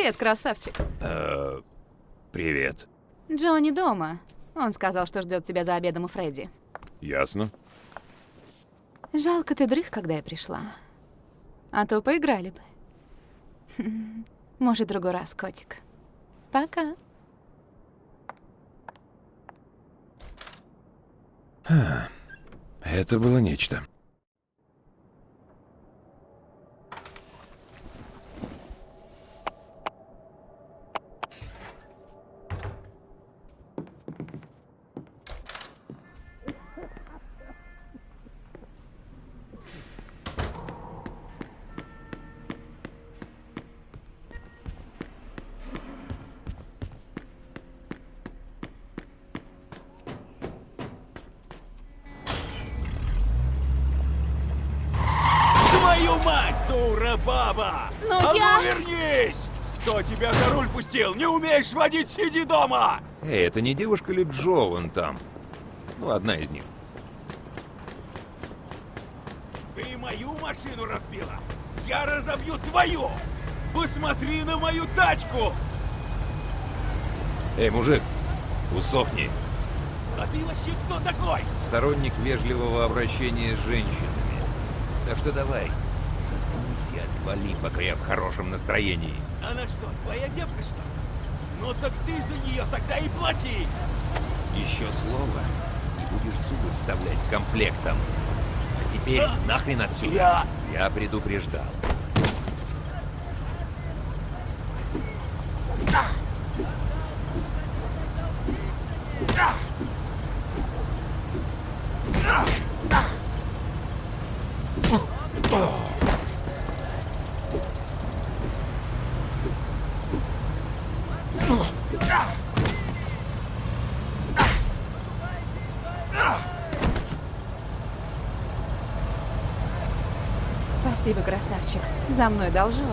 Привет, красавчик. Привет. Джонни дома. Он сказал, что ждет тебя за обедом у Фредди. Ясно. Жалко, ты дрых, когда я пришла. А то поиграли бы. Может, в другой раз, котик. Пока. Это было нечто. Твою мать, дура баба! Ну А я- ну вернись! Кто тебя за руль пустил? Не умеешь водить, сиди дома! Эй, это не девушка ли Джо вон там? Ну, одна из них. Ты мою машину разбила! Я разобью твою! Посмотри на мою тачку! Эй, мужик, усохни. А ты вообще кто такой? Сторонник вежливого обращения с женщинами. Так что давай, заткнись и отвали, пока я в хорошем настроении. Она что, твоя девка, что ли? Ну так ты за нее тогда и плати! Еще слово, и будешь зубы вставлять комплектом. А теперь нахрен отсюда. Я предупреждал. Спасибо, красавчик. За мной должок.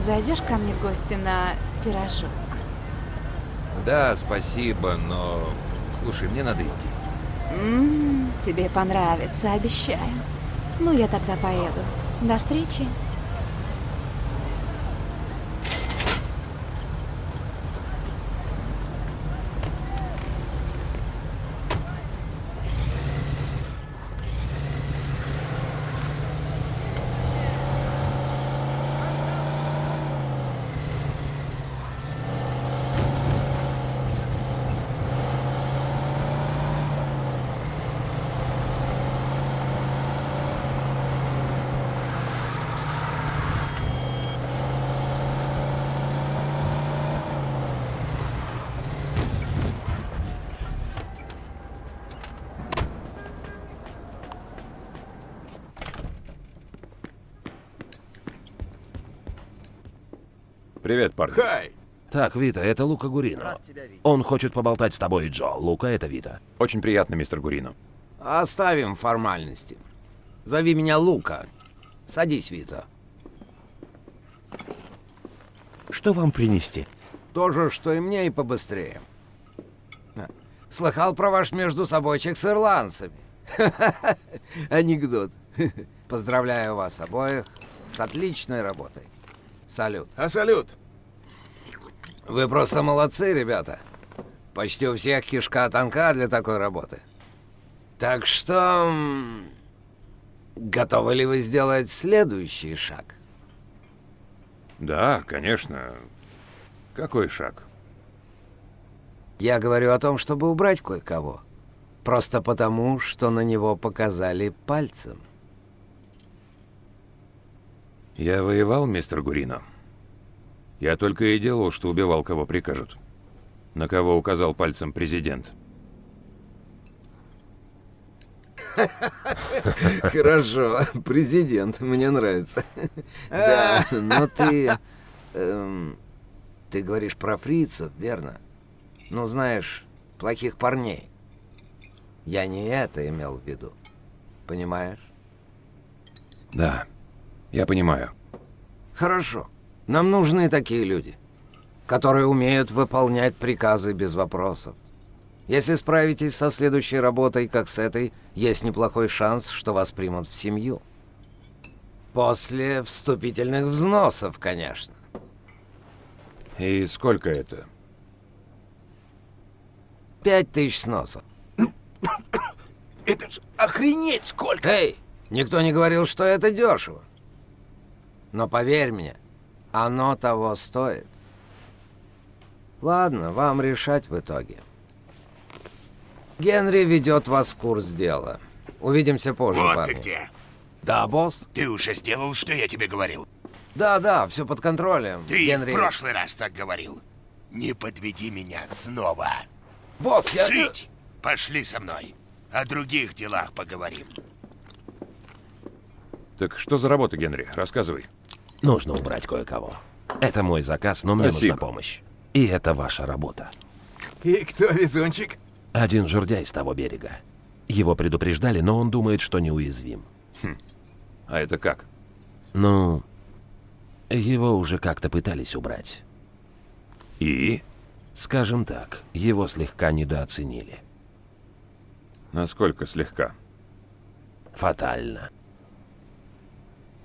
Зайдешь ко мне в гости на пирожок? Да, спасибо, но... Слушай, мне надо идти. Тебе понравится, обещаю. Ну, я тогда поеду. До встречи. Привет, парни. Хай! Так, Вита, это Лука Гурино. Он хочет поболтать с тобой, Джо. Лука — это Вита. Очень приятно, мистер Гурино. Оставим формальности. Зови меня Лука. Садись, Вита. Что вам принести? То же, что и мне, и побыстрее. Слыхал про ваш междусобойчик с ирландцами? Анекдот. Поздравляю вас обоих с отличной работой. Салют. А салют! Вы просто молодцы, ребята. Почти у всех кишка тонка для такой работы. Так что... готовы ли вы сделать следующий шаг? Да, конечно. Какой шаг? Я говорю о том, чтобы убрать кое-кого. Просто потому, что на него показали пальцем. Я воевал, мистер Гурино. Я только и делал, что убивал, кого прикажут. На кого указал пальцем президент. Хорошо, президент, мне нравится. Да, но ты... ты говоришь про фрицев, верно? Ну, знаешь, плохих парней. Я не это имел в виду. Понимаешь? Да, я понимаю. Хорошо. Нам нужны такие люди, которые умеют выполнять приказы без вопросов. Если справитесь со следующей работой, как с этой, есть неплохой шанс, что вас примут в семью. После вступительных взносов, конечно. И сколько это? 5000 сносов. Это ж охренеть сколько! Эй, никто не говорил, что это дешево. Но поверь мне, оно того стоит. Ладно, вам решать в итоге. Генри ведет вас в курс дела. Увидимся позже, Вот парни. ты где. Да, босс? Ты уже сделал, что я тебе говорил. Да, все под контролем. Ты Генри... в прошлый раз так говорил. Не подведи меня снова. Босс, я... Жить! Пошли со мной. О других делах поговорим. Так что за работа, Генри? Рассказывай. Нужно убрать кое-кого. Это мой заказ, но мне Спасибо. нужна помощь. И это ваша работа. И кто везунчик? Один жердяй с того берега. Его предупреждали, но он думает, что неуязвим. А это как? Ну, его уже как-то пытались убрать. И? Скажем так, его слегка недооценили. Насколько слегка? Фатально.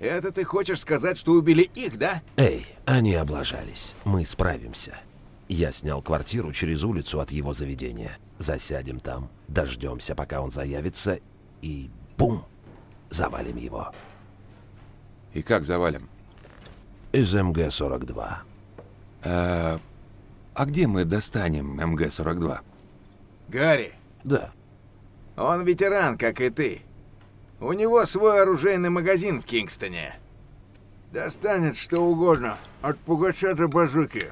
Это ты хочешь сказать, что убили их, да? Эй, они облажались. Мы справимся. Я снял квартиру через улицу от его заведения. Засядем там, дождемся, пока он заявится, и бум! Завалим его. И как завалим? Из МГ-42. А где мы достанем МГ-42? Гарри, Да. он ветеран, как и ты. У него свой оружейный магазин в Кингстоне. Достанет что угодно, от пугача до базуки.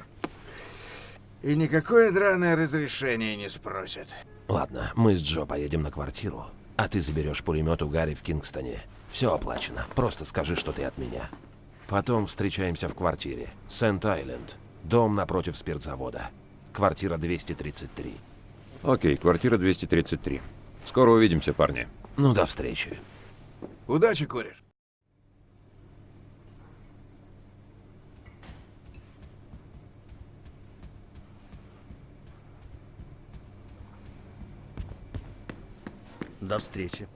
И никакое драное разрешение не спросит. Ладно, мы с Джо поедем на квартиру, а ты заберешь пулемет у Гарри в Кингстоне. Все оплачено. Просто скажи, что ты от меня. Потом встречаемся в квартире. Сент-Айленд. Дом напротив спиртзавода. Квартира 233. Окей, квартира 233. Скоро увидимся, парни. Ну, до встречи. Удачи, кореш. До встречи.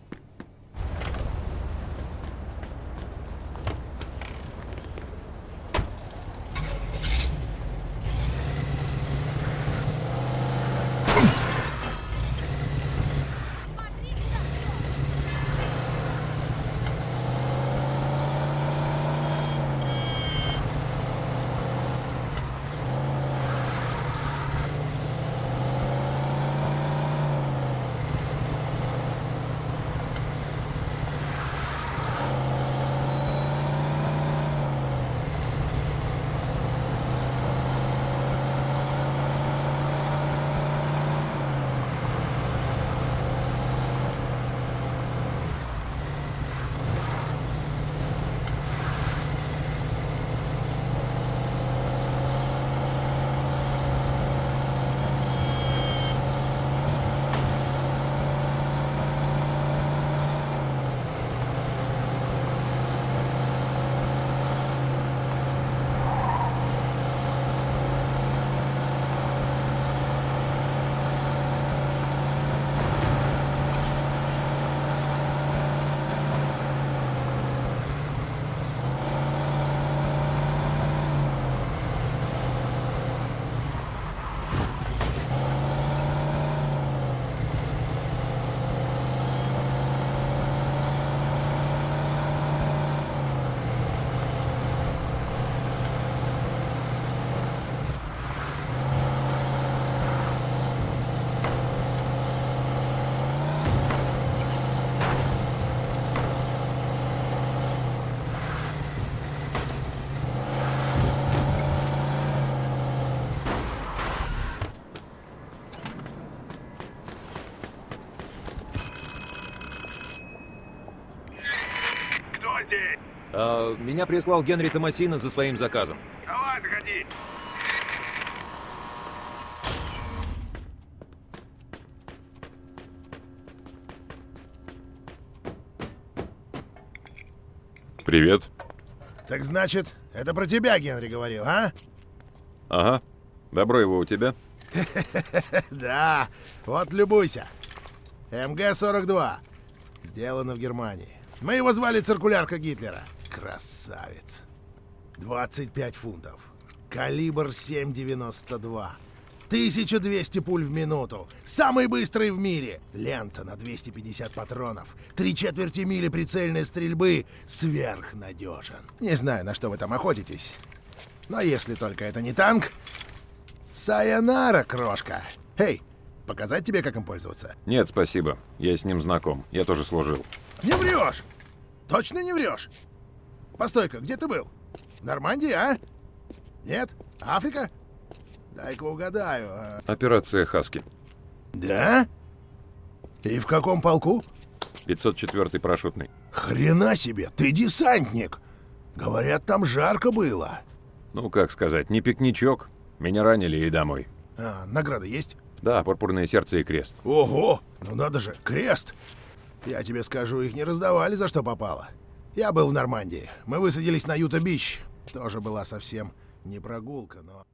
Меня прислал Генри Томасино за своим заказом. Давай, заходи. Привет. Так значит, это про тебя Генри говорил, а? Ага. Добро его у тебя? Да, вот любуйся. МГ-42. Сделано в Германии. Мы его звали циркулярка Гитлера. Красавец. 25 фунтов. Калибр 7,92. 1200 пуль в минуту. Самый быстрый в мире. Лента на 250 патронов. 3/4 мили прицельной стрельбы. Сверхнадежен. Не знаю, на что вы там охотитесь. Но если только это не танк... Сайонара, крошка. Эй, показать тебе, как им пользоваться? Нет, спасибо. Я с ним знаком. Я тоже служил. Не врешь! Точно не врешь? Постой-ка, где ты был? В Нормандии, а? Нет? Африка? Дай-ка угадаю. Операция «Хаски». Да? И в каком полку? 504-й парашютный. Хрена себе, ты десантник! Говорят, там жарко было. Ну, как сказать, не пикничок. Меня ранили и домой. А, награда есть? Да, пурпурное сердце и крест. Ого! Ну надо же, крест! Я тебе скажу, их не раздавали за что попало. Я был в Нормандии. Мы высадились на Юта-Бич. Тоже была совсем не прогулка, но...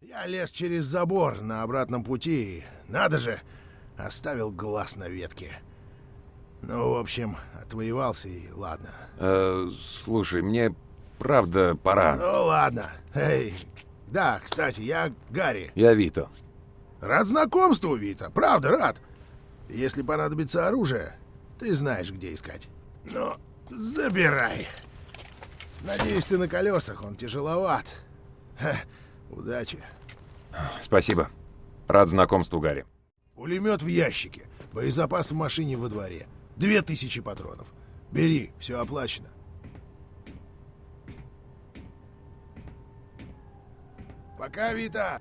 Я лез через забор на обратном пути и, надо же, оставил глаз на ветке. Ну, в общем, отвоевался и ладно. Слушай, мне правда пора. Ну, ладно. Эй, да, кстати, я Гарри. Я Вито. Рад знакомству, Вита. Правда, рад. Если понадобится оружие, ты знаешь, где искать. Ну, забирай. Надеюсь, ты на колесах, он тяжеловат. Ха, удачи. Спасибо. Рад знакомству, Гарри. Пулемет в ящике. Боезапас в машине во дворе. 2000 патронов. Бери, все оплачено. Пока, Вита.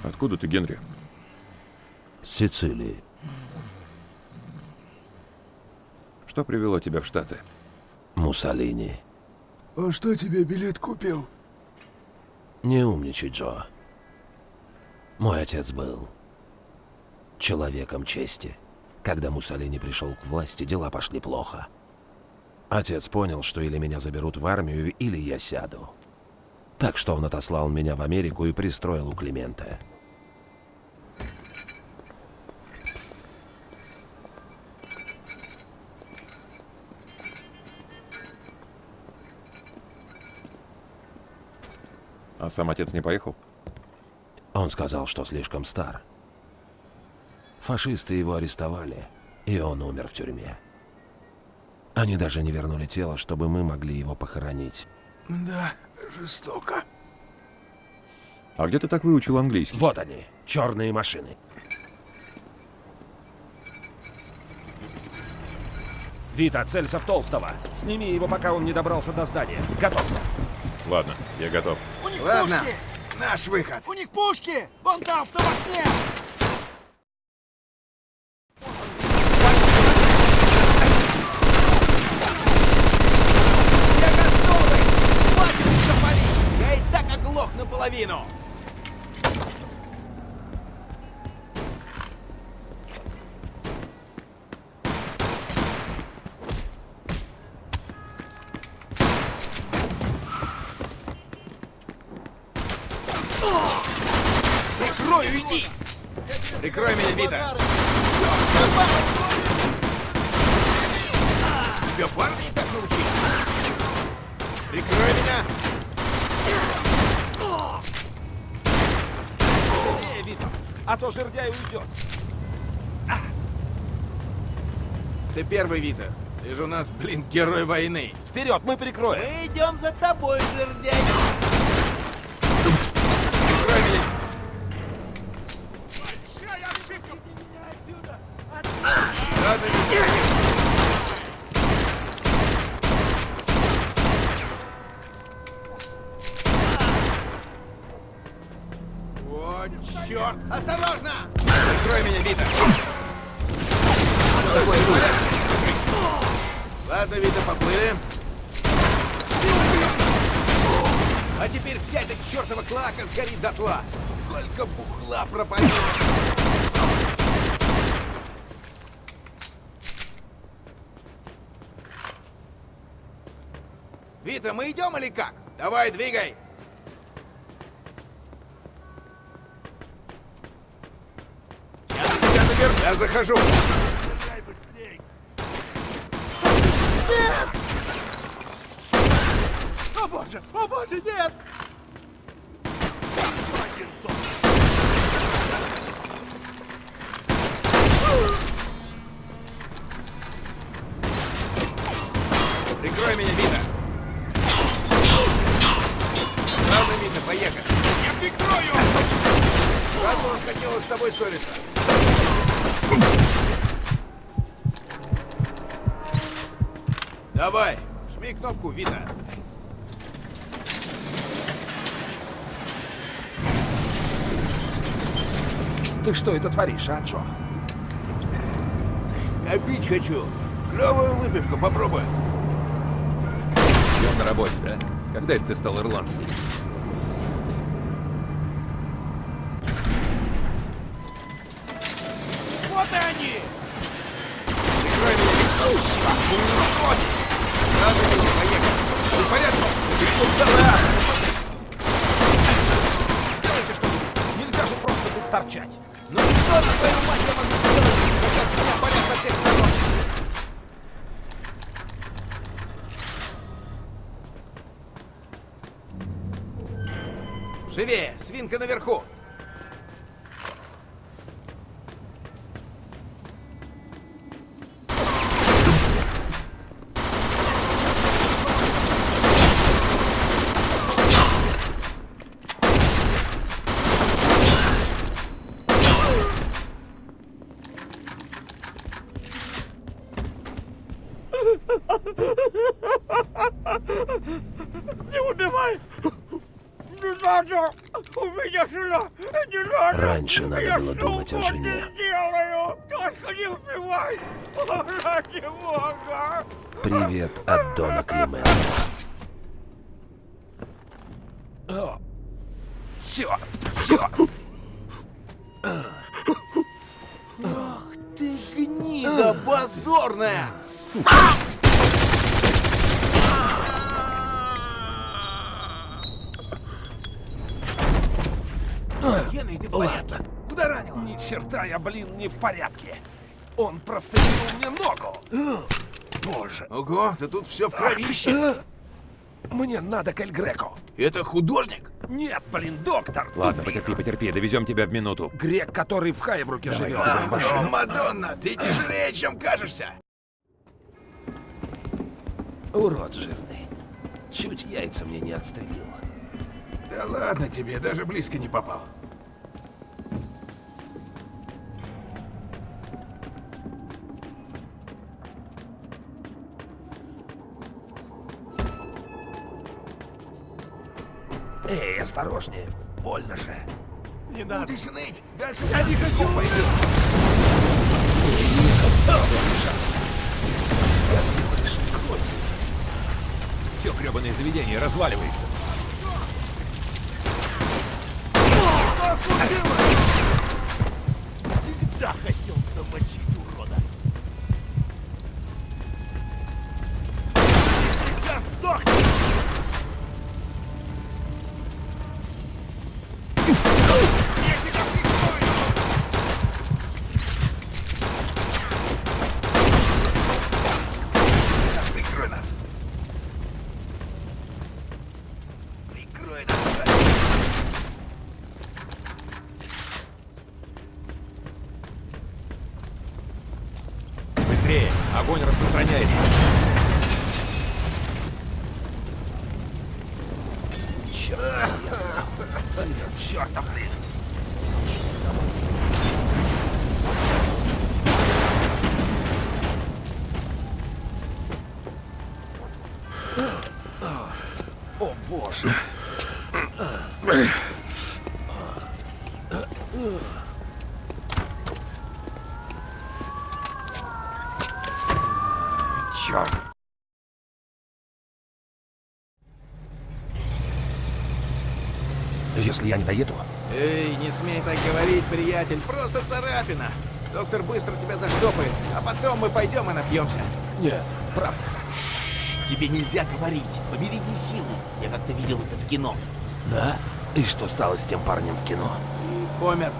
Откуда ты, Генри? С Сицилии. Что привело тебя в Штаты? Муссолини. А что тебе билет купил? Не умничай, Джо. Мой отец был человеком чести. Когда Муссолини пришел к власти, дела пошли плохо. Отец понял, что или меня заберут в армию, или я сяду. Так что он отослал меня в Америку и пристроил у Климента. А сам отец не поехал? Он сказал, что слишком стар. Фашисты его арестовали, и он умер в тюрьме. Они даже не вернули тело, чтобы мы могли его похоронить. Да, жестоко. А где ты так выучил английский? Вот они, черные машины. Вита, целься в Толстого. Сними его, пока он не добрался до здания. Готовься. Ладно, я готов. Ладно, наш выход. У них пушки! Вон там, в том окне! Я готовый! Хватит запалить! Я и так оглох наполовину! Прикрою, иди! Прикрой меня, Вита! Тебя парни так научили? Прикрой меня! Вита, а то жердяй уйдет. Ты первый, Вита. Ты же у нас, блин, герой войны. Вперед, мы прикроем. Мы идем за тобой, жердяй. Прикрой меня. Ладно, Вита. Вот черт! Осторожно! Прикрой меня, Вита! Что такое, в порядке? Ладно, Вита, поплыли. А теперь вся эта чертова клака сгорит дотла. Сколько бухла пропадет. Вита, мы идем или как? Давай, двигай. Я захожу. Нет! О боже, нет! Прикрой меня, Вита. Ладно, Вита, поехали. Я прикрою! Рад уж хотела с тобой ссориться. Давай, жми кнопку, Вита. Ты что это творишь, а, Джо? Я пить хочу. Клевая выпивка, попробуй. Я на работе, да? Когда это ты стал ирландцем? Вот и они! Прикрой меня, Вита. Ладно, Вита, поехали. Ты в порядке? Сделайте что-нибудь. Нельзя же просто тут торчать. Ну что на твою мать я могу сделать? Хотят меня палят со всех сторон. Живее! Свинка наверху! Не убивай! Не надо! У меня жена! Раньше надо было думать о жене. Привет от Дона Климента. Черт! Черт! Ты гнида позорная! Генри, ты в порядке? Ладно. Куда ранил? Ни черта я, блин, не в порядке. Он прострелил мне ногу. Боже. Ого, да тут все в кровище. Мне надо к Эль Греко. Это художник? Нет, блин, доктор. Ладно, потерпи, потерпи, довезем тебя в минуту. Грек, который в Хайбруке живет. О, Мадонна, ты тяжелее, чем кажешься. Урод жирный. Чуть яйца мне не отстрелил. Да ладно тебе, даже близко не попал. Эй, осторожнее. Больно же. Не надо. Будешь ныть, дальше Я не хочу пойти. Я всего лишь кровь. Все гребаное заведение разваливается. Что случилось? Всегда хотел замочить урода. Сейчас сдохнешь! Прикрой нас! Прикрой нас! Быстрее! Огонь распространяется. Черт, блин. О, боже. Черт. Если я не доеду, Эй, не смей так говорить, приятель, просто царапина. Доктор быстро тебя заштопает, а потом мы пойдем и напьемся. нет, правда. Тебе нельзя говорить. Побереги силы. Я как-то видел это в кино. Да? И что стало с тем парнем в кино? И помер.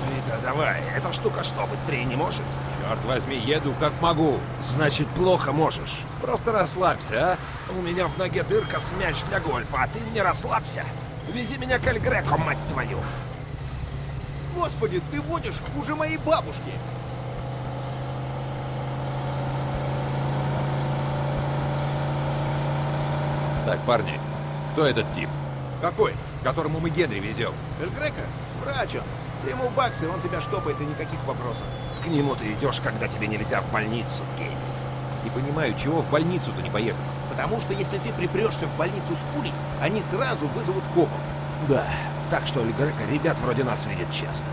Вита, давай. Эта штука что, быстрее не может? Черт возьми, еду как могу. Значит, плохо можешь. Просто расслабься, а? У меня в ноге дырка с мяч для гольфа, а ты не расслабься. Вези меня к Эль Греко, мать твою. Господи, ты водишь хуже моей бабушки. Так, парни, кто этот тип, Какой? которому мы Генри везем? Эль Греко? Врач он. Ты ему баксы, он тебя штопает, и никаких вопросов. К нему ты идешь, когда тебе нельзя в больницу, гений. Не понимаю, чего в больницу-то не поехал. Потому что если ты припрешься в больницу с пулей, они сразу вызовут копов. Да, так что Эль Греко ребят вроде нас видит часто.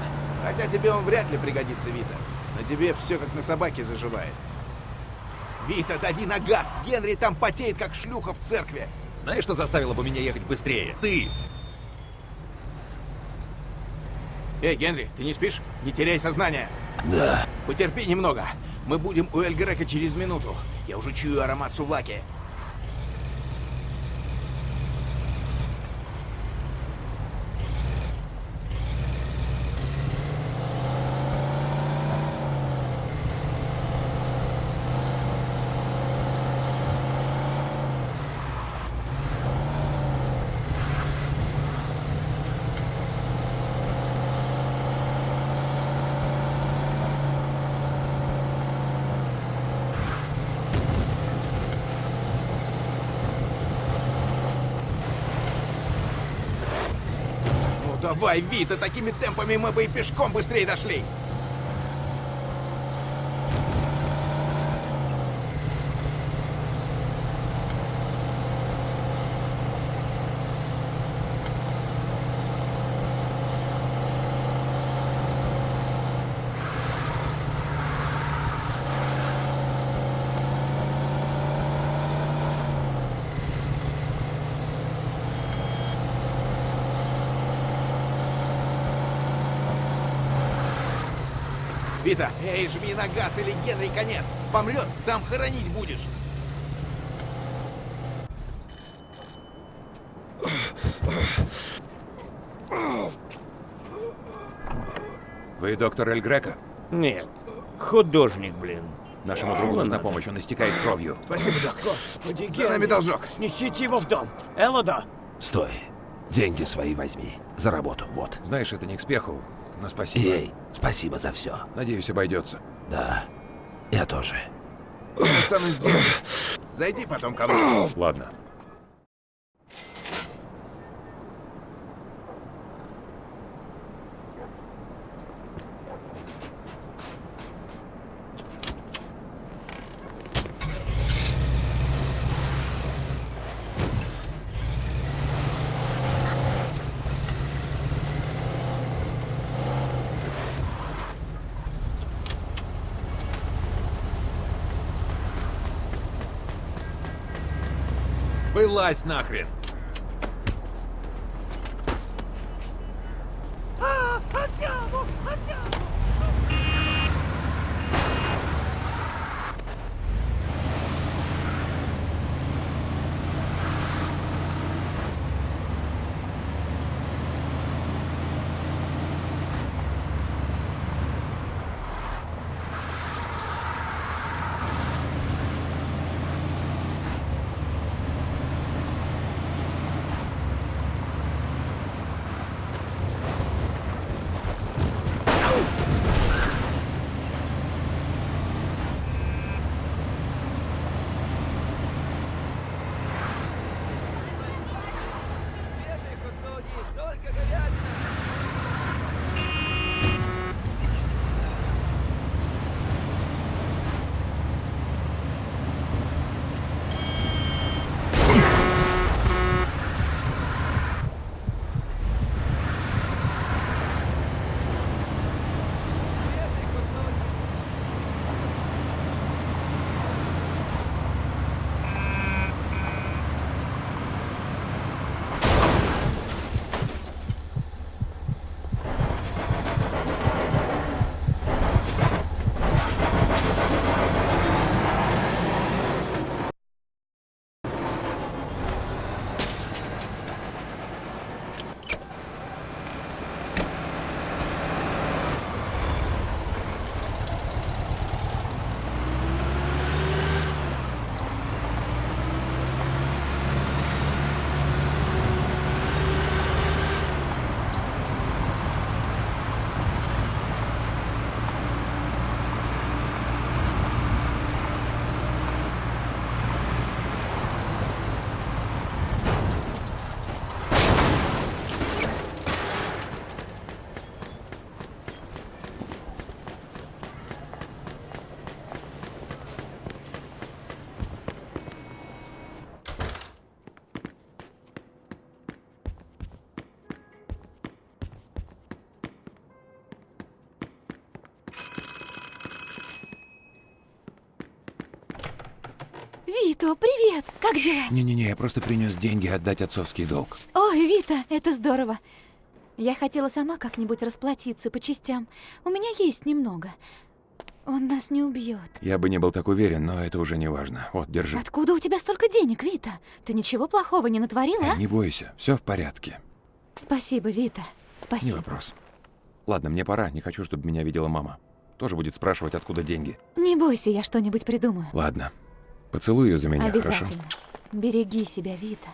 Хотя тебе он вряд ли пригодится, Вита. На тебе все как на собаке заживает. Вита, дави на газ! Генри там потеет, как шлюха в церкви. Знаешь, что заставило бы меня ехать быстрее? Ты! Эй, Генри, ты не спишь? Не теряй сознание. Да. Потерпи немного. Мы будем у Эль Греко через минуту. Я уже чую аромат сувлаки. давай, Вита, такими темпами мы бы и пешком быстрее дошли. Вита, эй, жми на газ или Генри конец. Помрет, сам хоронить будешь. Вы доктор Эль Греко? Нет, художник, блин. Нашему другу нужна помощь, он истекает кровью. Спасибо, док. Господи, За нами должок. Несите его в дом. Элода! Стой. Деньги свои возьми. За работу, вот. Знаешь, это не к спеху, но спасибо. Ей, спасибо за все. Надеюсь, обойдется. Да, я тоже. Я останусь с Генри. Зайди потом ко мне. Ладно. Вылазь нахрен! Вито, привет! Как дела? Не-не-не, я просто принес деньги отдать отцовский долг. Ой, Вита, это здорово. Я хотела сама как-нибудь расплатиться по частям. У меня есть немного. Он нас не убьет. Я бы не был так уверен, но это уже не важно. Вот, держи. Откуда у тебя столько денег, Вита? Ты ничего плохого не натворила, а? Не бойся, все в порядке. Спасибо, Вита. Не Спасибо. вопрос. Ладно, мне пора, не хочу, чтобы меня видела мама. Тоже будет спрашивать, откуда деньги. Не бойся, я что-нибудь придумаю. Ладно. Поцелуй ее за меня, Обязательно. хорошо? Береги себя, Вита.